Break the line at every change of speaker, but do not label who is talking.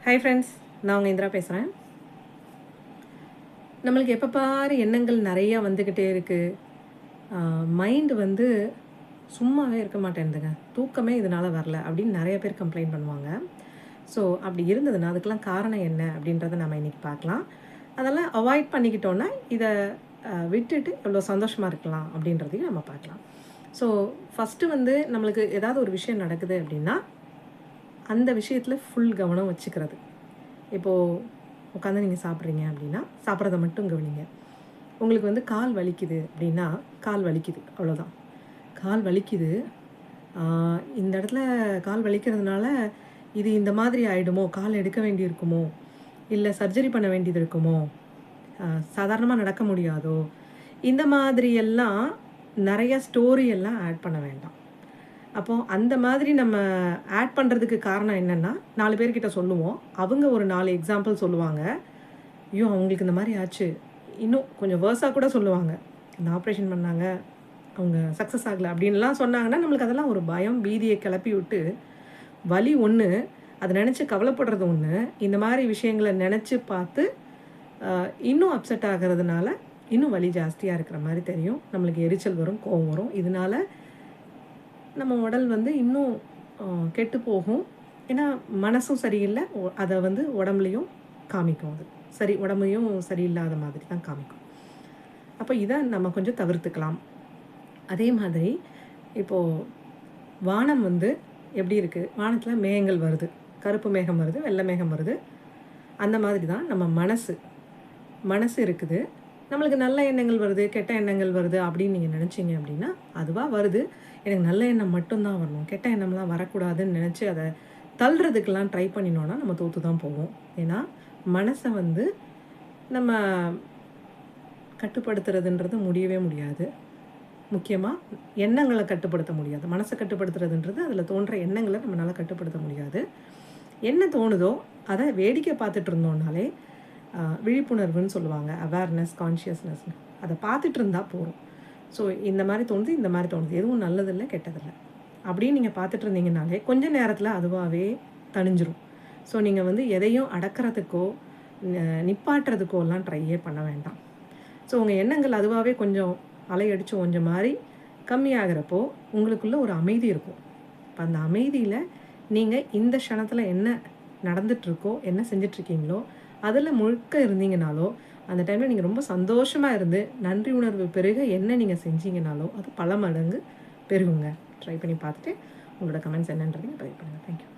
Hi friends, நான் உங்கள் இந்திரா பேசுகிறேன். நம்மளுக்கு எப்போ பாரு எண்ணங்கள் நிறையா வந்துக்கிட்டே இருக்குது. மைண்டு வந்து சும்மாவே இருக்க மாட்டேன்துங்க. தூக்கமே இதனால் வரல அப்படின்னு நிறைய பேர் கம்ப்ளைண்ட் பண்ணுவாங்க. ஸோ அப்படி இருந்ததுன்னா அதுக்கெலாம் காரணம் என்ன அப்படின்றத நம்ம இன்றைக்கி பார்க்கலாம். அதெல்லாம் அவாய்ட் பண்ணிக்கிட்டோன்னா இதை விட்டுட்டு எவ்வளோ சந்தோஷமாக இருக்கலாம் அப்படின்றதையும் நம்ம பார்க்கலாம். ஸோ ஃபஸ்ட்டு வந்து நம்மளுக்கு ஏதாவது ஒரு விஷயம் நடக்குது அப்படின்னா அந்த விஷயத்தில் ஃபுல் கவனம் வச்சுக்கிறது. இப்போது உட்காந்து நீங்கள் சாப்பிட்றீங்க அப்படின்னா சாப்பிட்றத மட்டும் கவனிங்க. உங்களுக்கு வந்து கால் வலிக்குது அப்படின்னா கால் வலிக்குது, அவ்வளோதான். கால் வலிக்குது, இந்த இடத்துல கால் வலிக்கிறதுனால இது இந்த மாதிரி ஆகிடுமோ, கால் எடுக்க வேண்டியிருக்குமோ, இல்லை சர்ஜரி பண்ண வேண்டியது இருக்குமோ, சாதாரணமாக நடக்க முடியாதோ, இந்த மாதிரியெல்லாம் நிறைய ஸ்டோரியெல்லாம் ஆட் பண்ண வேண்டாம். அப்போது அந்த மாதிரி நம்ம ஆட் பண்ணுறதுக்கு காரணம் என்னென்னா 4 பேர்கிட்ட சொல்லுவோம். அவங்க ஒரு 4 எக்ஸாம்பிள் சொல்லுவாங்க. ஐயோ அவங்களுக்கு இந்த மாதிரி ஆச்சு, இன்னும் கொஞ்சம் வேர்ஸாக கூட சொல்லுவாங்க. இந்த ஆப்ரேஷன் பண்ணாங்க, அவங்க சக்ஸஸ் ஆகலை அப்படின்லாம் சொன்னாங்கன்னா நம்மளுக்கு அதெல்லாம் ஒரு பயம் பீதியை கிளப்பி விட்டு வலி ஒன்று, அதை நினச்சி கவலைப்படுறது ஒன்று, இந்த மாதிரி விஷயங்களை நினச்சி பார்த்து இன்னும் அப்செட் ஆகிறதுனால இன்னும் வலி ஜாஸ்தியாக இருக்கிற மாதிரி தெரியும். நம்மளுக்கு எரிச்சல் வரும், கோவம் வரும். இதனால் நம்ம உடல் வந்து இன்னும் கெட்டு போகும். ஏன்னா மனசும் சரியில்லை, அதை வந்து உடம்புலையும் காமிக்கும். அது சரி, உடம்பையும் சரியில்லாத மாதிரி தான் காமிக்கும். அப்போ இதை நம்ம கொஞ்சம் தவிர்த்துக்கலாம். அதே மாதிரி இப்போது வானம் வந்து எப்படி இருக்குது, வானத்தில் மேகங்கள் வருது, கருப்பு மேகம் வருது, வெள்ளை மேகம் வருது. அந்த மாதிரி தான் நம்ம மனசு இருக்குது. நம்மளுக்கு நல்ல எண்ணங்கள் வருது, கெட்ட எண்ணங்கள் வருது அப்படின்னு நீங்கள் நினச்சிங்க அப்படின்னா அதுவாக வருது. எனக்கு நல்ல எண்ணம் மட்டும்தான் வரணும், கெட்ட எண்ணம்லாம் வரக்கூடாதுன்னு நினச்சி அதை தள்ளுறதுக்கெல்லாம் ட்ரை பண்ணினோன்னா நம்ம தோற்று தான் போவோம். ஏன்னா மனசை வந்து நம்ம கட்டுப்படுத்துறதுன்றது முடியவே முடியாது. முக்கியமாக எண்ணங்களை கட்டுப்படுத்த முடியாது. மனசை கட்டுப்படுத்துறதுன்றது அதில் தோன்ற எண்ணங்களை நம்மளால் கட்டுப்படுத்த முடியாது. என்ன தோணுதோ அதை வேடிக்கை பார்த்துட்டு இருந்தோம்னாலே விழிப்புணர்வுன்னு சொல்லுவாங்க, அவேர்னஸ், கான்ஷியஸ்னஸ், அதை பார்த்துட்டு இருந்தால் போகும். ஸோ இந்த மாதிரி தோணுது, இந்த மாதிரி தோணுது, எதுவும் நல்லதில்லை கெட்டதில்லை அப்படின்னு நீங்கள் பார்த்துட்டு இருந்தீங்கனாலே கொஞ்ச நேரத்தில் அதுவாகவே தணிஞ்சிரும். ஸோ நீங்கள் வந்து எதையும் அடக்கிறதுக்கோ நிப்பாட்டுறதுக்கோலாம் ட்ரையே பண்ண வேண்டாம். ஸோ உங்கள் எண்ணங்கள் அதுவாகவே கொஞ்சம் அலையடிச்சு கொஞ்சம் மாதிரி கம்மியாகிறப்போ உங்களுக்குள்ள ஒரு அமைதி இருக்கும். இப்போ அந்த அமைதியில் நீங்கள் இந்த க்ஷணத்தில் என்ன நடந்துகிட்ருக்கோ, என்ன செஞ்சிட்ருக்கீங்களோ அதில் முழுக்க இருந்தீங்கனாலோ, அந்த டைமில் நீங்கள் ரொம்ப சந்தோஷமாக இருந்து நன்றி உணர்வு பெருக என்ன நீங்கள் செஞ்சீங்கனாலோ அது பல மடங்கு பெருகுங்க. ட்ரை பண்ணி பார்த்துட்டு உங்களோட கமெண்ட்ஸ் என்னன்றதையும் பதிவு பண்ணுங்கள். தேங்க்யூ.